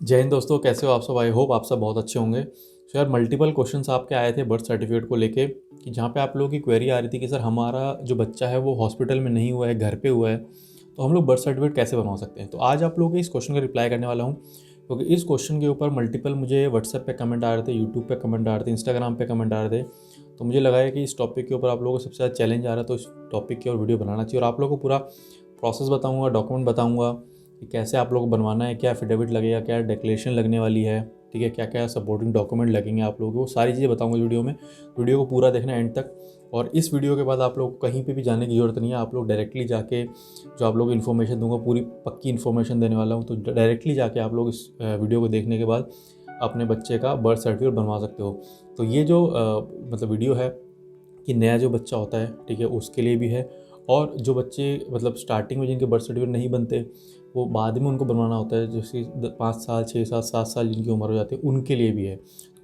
जय हिंद दोस्तों, कैसे हो आप सब। आई होप आप सब बहुत अच्छे होंगे। सो यार, मल्टीपल क्वेश्चंस आपके आए थे बर्थ सर्टिफिकेट को लेके कि जहाँ पे आप लोगों की क्वेरी आ रही थी कि सर हमारा जो बच्चा है वो हॉस्पिटल में नहीं हुआ है, घर पे हुआ है, तो हम लोग बर्थ सर्टिफिकेट कैसे बनवा सकते हैं। तो आज आप लोगों के इस क्वेश्चन का रिप्लाई करने वाला हूँ, क्योंकि इस क्वेश्चन के ऊपर मल्टीपल मुझे व्हाट्सएप पे कमेंट आ रहे थे, यूट्यूब पे कमेंट आ रहे थे, इंस्टाग्राम पे कमेंट आ रहे थे। तो मुझे लगा है कि इस टॉपिक के ऊपर आप लोगों को सबसे ज़्यादा चैलेंज आ रहा है, तो इस टॉपिक की और वीडियो बनाना चाहिए। और आप लोगों को पूरा प्रोसेस बताऊँगा, डॉक्यूमेंट बताऊँगा कि कैसे आप लोगों को बनवाना है, क्या एफिडेविट लगेगा, क्या डिक्लेरेशन लगने वाली है, ठीक है, क्या क्या सपोर्टिंग डॉक्यूमेंट लगेंगे आप लोगों को, वो सारी चीज़ें बताऊंगा वीडियो में। वीडियो को पूरा देखना एंड तक। और इस वीडियो के बाद आप लोग को कहीं पे भी जाने की ज़रूरत नहीं है। आप लोग डायरेक्टली जाके, जो आप लोग इन्फॉर्मेशन दूंगा पूरी पक्की इन्फॉर्मेशन देने वाला हूँ, तो डायरेक्टली जाके आप लोग इस वीडियो को देखने के बाद अपने बच्चे का बर्थ सर्टिफिकेट बनवा सकते हो। तो ये जो मतलब वीडियो है कि नया जो बच्चा होता है, ठीक है, उसके लिए भी है, और जो बच्चे मतलब स्टार्टिंग में जिनके बर्थ सर्टिफिकेट नहीं बनते, वो बाद में उनको बनवाना होता है, जैसे 5 साल 6 साल 7 साल जिनकी उम्र हो जाती है, उनके लिए भी है।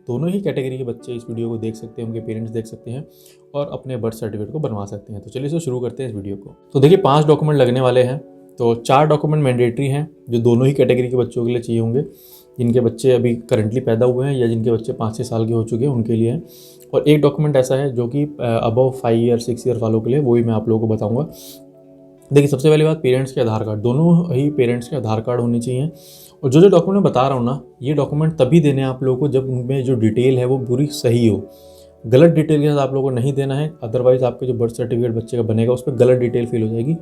दोनों ही कैटेगरी के बच्चे इस वीडियो को देख सकते हैं, उनके पेरेंट्स देख सकते हैं और अपने बर्थ सर्टिफिकेट को बनवा सकते हैं। तो चलिए शुरू करते हैं इस वीडियो को। तो देखिए, 5 डॉक्यूमेंट लगने वाले हैं। तो 4 डॉक्यूमेंट मैंडेटरी हैं जो दोनों ही कैटेगरी के बच्चों के लिए चाहिए होंगे, जिनके बच्चे अभी करंटली पैदा हुए हैं या जिनके बच्चे 5-6 साल के हो चुके हैं उनके लिए है। और एक डॉक्यूमेंट ऐसा है जो कि अबव 5 ईयर 6 ईयर वालों के लिए, वो भी मैं आप लोगों को बताऊंगा। देखिए, सबसे पहली बात, पेरेंट्स के आधार कार्ड, दोनों ही पेरेंट्स के आधार कार्ड होने चाहिए। और जो जो डॉक्यूमेंट मैं बता रहा हूँ ना, ये डॉक्यूमेंट तभी देने हैं आप लोगों को जब उनमें जो डिटेल है वो पूरी सही हो। गलत डिटेल के साथ आप लोगों को नहीं देना है, अदरवाइज आपके जो बर्थ सर्टिफिकेट बच्चे का बनेगा उस पर गलत डिटेल फिल हो जाएगी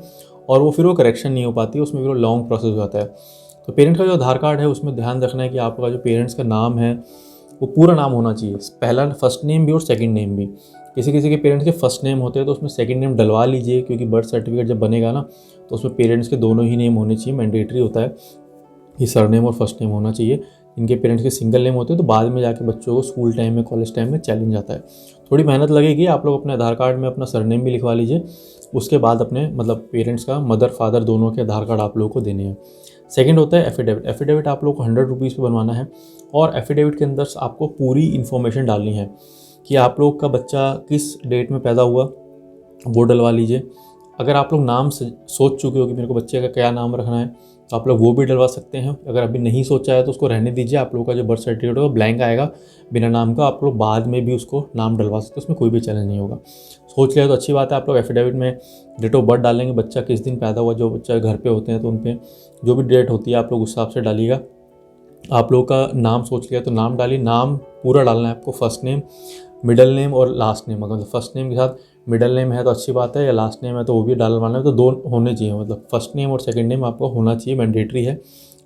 और वो फिर वो करेक्शन नहीं हो पाती, उसमें फिर वो लॉन्ग प्रोसेस हो जाता है। तो पेरेंट्स का जो आधार कार्ड है उसमें ध्यान रखना है कि आपका जो पेरेंट्स का नाम है वो पूरा नाम होना चाहिए, पहला फर्स्ट नेम भी और सेकंड नेम भी। किसी किसी के पेरेंट्स के फर्स्ट नेम होते हैं तो उसमें सेकंड नेम डलवा लीजिए, क्योंकि बर्थ सर्टिफिकेट जब बनेगा ना तो उसमें पेरेंट्स के दोनों ही नेम होने चाहिए। मैंडेटरी होता है कि सरनेम और फर्स्ट नेम होना चाहिए। इनके पेरेंट्स के सिंगल नेम होते हैं तो बाद में जाके बच्चों को स्कूल टाइम में, कॉलेज टाइम में चैलेंज आता है। थोड़ी मेहनत लगेगी, आप लोग अपने आधार कार्ड में अपना सरनेम भी लिखवा लीजिए। उसके बाद अपने मतलब पेरेंट्स का, मदर फादर दोनों के आधार कार्ड आप लोगों को देने हैं। सेकंड होता है एफिडेविट। एफिडेविट आप लोग को 100 रुपीज़ पे बनवाना है और एफिडेविट के अंदर आपको पूरी इन्फॉर्मेशन डालनी है कि आप लोग का बच्चा किस डेट में पैदा हुआ, वो डलवा लीजिए। अगर आप लोग नाम सोच चुके हो कि मेरे को बच्चे का क्या नाम रखना है, तो आप लोग वो भी डलवा सकते हैं। अगर अभी नहीं सोचा है तो उसको रहने दीजिए, आप लोगों का जो बर्थ सर्टिफिकेट होगा ब्लैंक आएगा बिना नाम का, आप लोग बाद में भी उसको नाम डलवा सकते हैं, उसमें कोई भी चैलेंज नहीं होगा। सोच लिया तो अच्छी बात है। आप लोग एफिडेविट में डेट ऑफ बर्थ डालेंगे, बच्चा किस दिन पैदा हुआ, जो बच्चा घर पे होते हैं तो उन पर जो भी डेट होती है आप लोग उस हिसाब से डालिएगा। आप लोगों का नाम सोच लिया तो नाम डालिए, नाम पूरा डालना है आपको, फर्स्ट नेम, मिडल नेम और लास्ट नेम। अगर फर्स्ट नेम के साथ मिडल नेम है तो अच्छी बात है, या लास्ट नेम है तो वो भी डालवाना है, तो दो होने चाहिए, मतलब फर्स्ट नेम और सेकंड नेम आपको होना चाहिए, मैंडेटरी है।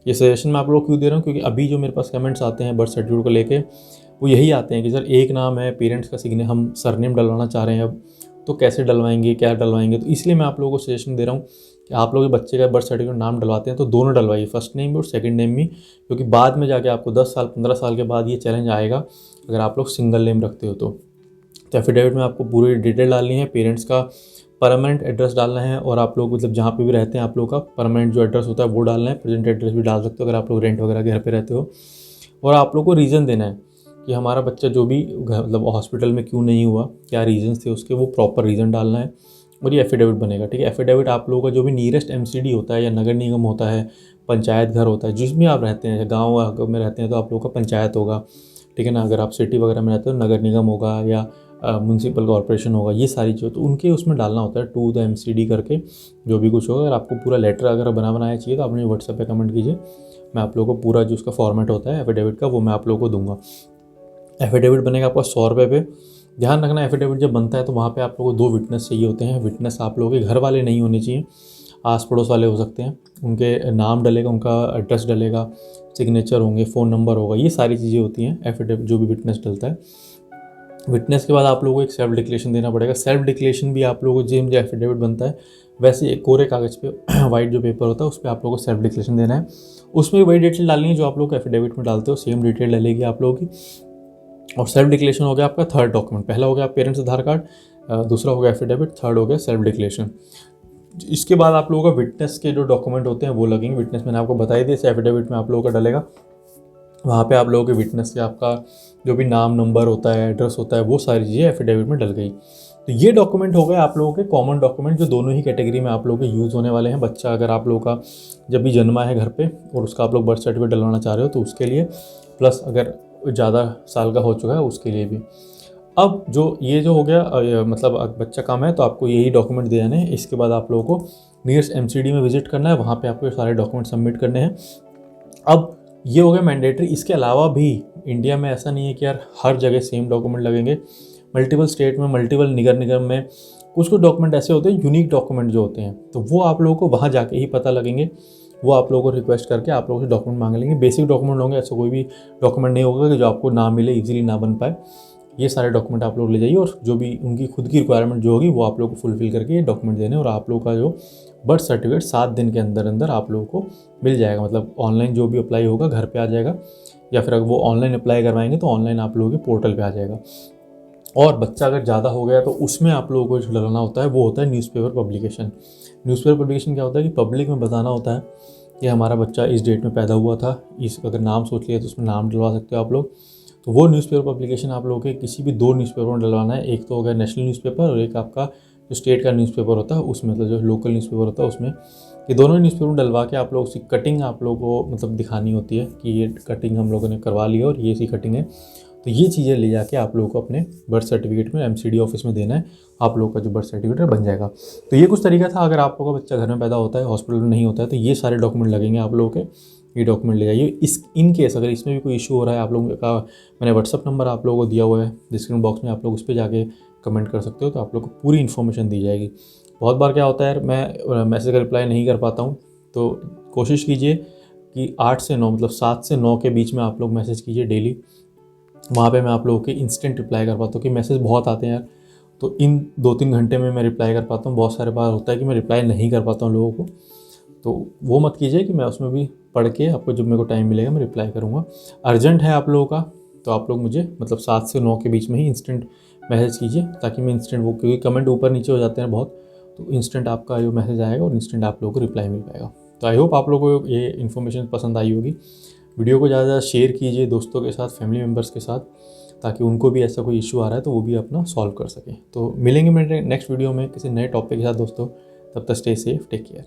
ये सजेशन मैं आप लोग क्यों दे रहा हूँ, क्योंकि अभी जो मेरे पास कमेंट्स आते हैं बर्थ सर्टिफिकेट को लेके, वो यही आते हैं कि सर एक नाम है, पेरेंट्स का सिग्नेचर, हम सरनेम डलवाना चाह रहे हैं अब, तो कैसे डलवाएंगे, क्या डलवाएंगे। तो इसलिए मैं आप लोगों को सजेशन दे रहा हूँ कि आप लोग बच्चे का बर्थ सर्टिफिकेट नाम डलवाते हैं तो दोनों डलवाइए, फर्स्ट नेम भी और सेकंड नेम भी, क्योंकि बाद में जाके आपको 10 साल 15 साल के बाद ये चैलेंज आएगा अगर आप लोग सिंगल नेम रखते हो तो। एफिडेविट में आपको पूरी डिटेल डालनी है, पेरेंट्स का परमानेंट एड्रेस डालना है, और आप लोग मतलब जहाँ पे भी रहते हैं आप लोग का परमानेंट जो एड्रेस होता है वो डालना है। प्रेजेंट एड्रेस भी डाल सकते हो अगर आप लोग रेंट वगैरह के घर पे रहते हो। और आप लोग को रीज़न देना है कि हमारा बच्चा जो भी मतलब हॉस्पिटल में क्यों नहीं हुआ, क्या रीजंस थे उसके, वो प्रॉपर रीज़न डालना है और ये एफिडेविट बनेगा। ठीक है, एफिडेविट आप लोगों का जो भी नियरेस्ट एमसीडी होता है या नगर निगम होता है, पंचायत घर होता है, जिसमें आप रहते हैं, गाँव में रहते हैं तो आप लोगों का पंचायत होगा, ठीक है ना। अगर आप सिटी वगैरह में रहते हो नगर निगम होगा या म्यूनसिपल कॉर्पोरेशन होगा, ये सारी चीज़ तो उनके उसमें डालना होता है, टू द एमसीडी करके जो भी कुछ होगा। अगर आपको पूरा लेटर अगर बनाया चाहिए तो आपने व्हाट्सएप पे कमेंट कीजिए, मैं आप लोगों को पूरा जो उसका फॉर्मेट होता है एफिडेविट का वो मैं आप लोगों को दूंगा। एफिडेविट बनेगा आपका 100 रुपये पे। ध्यान रखना, एफिडेविट जब बनता है तो वहाँ पे आप लोगों को 2 विटनेस चाहिए होते हैं। विटनेस आप लोगों के घर वाले नहीं होने चाहिए, आस पड़ोस वाले हो सकते हैं। उनके नाम डलेगा, उनका एड्रेस डलेगा, सिग्नेचर होंगे, फ़ोन नंबर होगा, ये सारी चीज़ें होती हैं एफिडेविट जो भी विटनेस डलता है। विटनेस के बाद आप लोगों को एक सेल्फ डिक्लेरेशन देना पड़ेगा। सेल्फ डिक्लेरेशन भी आप लोगों को जो एफिडेविट बनता है वैसे एक कोरे कागज़ पे वाइट जो पेपर होता है उस पर आप लोगों को सेल्फ डिक्लेरेशन देना है। उसमें वही डिटेल डालनी है जो आप लोग एफिडेविट में डालते हो, सेम डिटेल डलेगी आप लोगों की। और सेल्फ डिक्लेरेशन हो गया आपका थर्ड डॉक्यूमेंट। पहला हो गया पेरेंट्स आधार कार्ड, दूसरा हो गया एफिडेविट, थर्ड हो गया सेल्फ डिक्लेरेशन। इसके बाद आप लोगों का विटनेस के जो डॉक्यूमेंट होते हैं वो लगेंगे। विटनेस मैंने आपको बताई दी, एफिडेविट में आप लोगों का डलेगा, वहाँ पे आप लोगों के विटनेस के आपका जो भी नाम नंबर होता है, एड्रेस होता है, वो सारी चीज़ें एफिडेविट में डल गई। तो ये डॉक्यूमेंट हो गए आप लोगों के कॉमन डॉक्यूमेंट जो दोनों ही कैटेगरी में आप लोगों के यूज़ होने वाले हैं। बच्चा अगर आप लोगों का जब भी जन्मा है घर पे और उसका आप लोग बर्थ सर्टिफिकेट डलवाना चाह रहे हो तो उसके लिए, प्लस अगर ज़्यादा साल का हो चुका है उसके लिए भी। अब जो ये जो हो गया मतलब अब बच्चा कम है तो आपको यही डॉक्यूमेंट देने हैं। इसके बाद आप लोगों को नियरेस्ट एमसीडी में विजिट करना है, वहाँ पे आपको सारे डॉक्यूमेंट सबमिट करने हैं। अब ये हो गया मैंडेटरी। इसके अलावा भी इंडिया में ऐसा नहीं है कि यार हर जगह सेम डॉक्यूमेंट लगेंगे। मल्टीपल स्टेट में, मल्टीपल नगर निगम में कुछ कुछ डॉक्यूमेंट ऐसे होते हैं, यूनिक डॉक्यूमेंट जो होते हैं, तो वो आप लोगों को वहाँ जाके ही पता लगेंगे। वो आप लोगों को रिक्वेस्ट करके आप लोगों से डॉक्यूमेंट मांग लेंगे। बेसिक डॉक्यूमेंट होंगे, ऐसा कोई भी डॉक्यूमेंट नहीं होगा कि जो आपको ना मिले, इजीली ना बन पाए। ये सारे डॉक्यूमेंट आप लोग ले जाइए और जो भी उनकी खुद की रिक्वायरमेंट जो होगी वो आप लोग को फुलफिल करके ये डॉक्यूमेंट देने, और आप लोग का जो बर्थ सर्टिफिकेट 7 दिन के अंदर अंदर आप लोगों को मिल जाएगा। मतलब ऑनलाइन जो भी अप्लाई होगा घर पे आ जाएगा, या फिर अगर वो ऑनलाइन अप्लाई करवाएंगे तो ऑनलाइन आप लोगों के पोर्टल पे आ जाएगा। और बच्चा अगर ज़्यादा हो गया तो उसमें आप लोगों को जो डलाना होता है वो होता है न्यूज़पेपर पब्लिकेशन। न्यूज़पेपर पब्लिकेशन क्या होता है कि पब्लिक में बताना होता है कि हमारा बच्चा इस डेट में पैदा हुआ था, इस अगर नाम सोच लिया तो उसमें नाम डलवा सकते हो आप लोग। तो वो न्यूज़पेपर पब्लिकेशन आप लोगों के किसी भी 2 न्यूज़पेपर में डलवाना है। एक तो हो गया नेशनल न्यूज़पेपर और एक आपका जो स्टेट का न्यूज़पेपर होता है उसमें, मतलब जो लोकल न्यूज़पेपर होता है उसमें। ये दोनों न्यूज़पेपर डलवा के आप लोग उसकी कटिंग आप लोगों को मतलब दिखानी होती है कि ये कटिंग हम लोगों ने करवा ली है और ये सी कटिंग है। तो ये चीज़ें ले जाके आप लोगों को अपने बर्थ सर्टिफिकेट में एमसीडी ऑफिस में देना है, आप लोगों का जो बर्थ सर्टिफिकेट बन जाएगा। तो ये कुछ तरीका था। अगर आप लोगों का बच्चा घर में पैदा होता है, हॉस्पिटल में नहीं होता है, तो ये सारे डॉक्यूमेंट लगेंगे आप लोगों के। ये डॉक्यूमेंट ले जाइए। इस इन केस अगर इसमें भी कोई इशू हो रहा है, आप लोगों का मैंने व्हाट्सअप नंबर आप लोगों को दिया हुआ है डिस्क्रिप्शन बॉक्स में, आप लोग उस पर जाके कमेंट कर सकते हो, तो आप लोग को पूरी इन्फॉर्मेशन दी जाएगी। बहुत बार क्या होता है यार, मैं मैसेज का रिप्लाई नहीं कर पाता हूँ, तो कोशिश कीजिए कि 8 से 9 मतलब 7 से 9 के बीच में आप लोग मैसेज कीजिए डेली। वहाँ पे मैं आप लोगों के इंस्टेंट रिप्लाई कर पाता हूँ, कि मैसेज बहुत आते हैं यार, तो इन 2-3 घंटे में मैं रिप्लाई कर पाता हूँ। बहुत सारे बार होता है कि मैं रिप्लाई नहीं कर पाता हूँ लोगों को, तो वो मत कीजिए कि मैं उसमें भी पढ़ के आपको जब मेरे को टाइम मिलेगा मैं रिप्लाई करूँगा। अर्जेंट है आप लोगों का तो आप लोग मुझे मतलब 7 से 9 के बीच में ही इंस्टेंट मैसेज कीजिए, ताकि मैं इंस्टेंट वो, क्योंकि कमेंट ऊपर नीचे हो जाते हैं बहुत, तो इंस्टेंट आपका जो मैसेज आएगा और इंस्टेंट आप लोगों को रिप्लाई मिल पाएगा। तो आई होप आप लोगों को ये इन्फॉर्मेशन पसंद आई होगी। वीडियो को ज़्यादा शेयर कीजिए दोस्तों के साथ, फैमिली मेम्बर्स के साथ, ताकि उनको भी ऐसा कोई इशू आ रहा है तो वो भी अपना सॉल्व कर सकें। तो मिलेंगे मेरे नेक्स्ट वीडियो में किसी नए टॉपिक के साथ दोस्तों। तब तक स्टे सेफ, टेक केयर।